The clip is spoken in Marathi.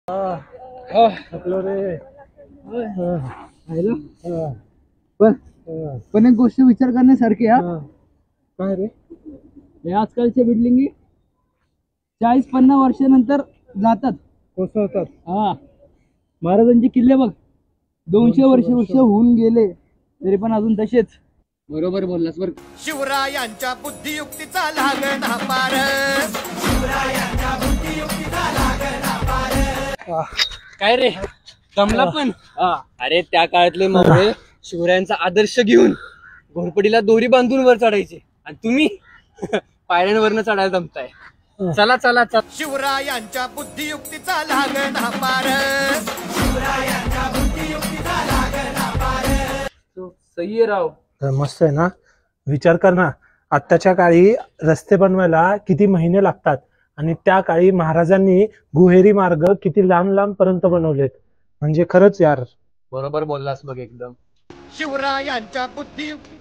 थकलो रे. पण एक गोष्ट विचार करण्यासारखी हा. काय रे? हे आजकालच्या बिल्डिंगी 40-50 वर्षानंतर जातात, कोसळतात. हा. महाराजांचे किल्ले बघ 200 वर्ष होऊन गेले तरी पण अजून तसेच. बरोबर बोललास बर. शिवरायांच्या बुद्धियुक्तीचा लागना पार. काय रे जमला पण. अरे त्या काळातले मावळे शिवरायांचा आदर्श घेऊन घोरपडीला दोरी बांधून वर चढायचे आणि तुम्ही पायऱ्यांवरनं चढायला जमताय. चला चला चला. शिवरायांच्या बुद्धियुक्तीचा लागना पार. सही राव. मस्त आहे ना. विचार कर ना, आत्ताच्या काळी रस्ते बनवायला किती महिने लागतात आणि त्या काळी महाराजांनी गुहेरी मार्ग किती लांब लांब पर्यंत बनवलेत. म्हणजे खरंच यार. बरोबर बोललास बघ एकदम. शिवरायांच्या बुद्धियुक्ती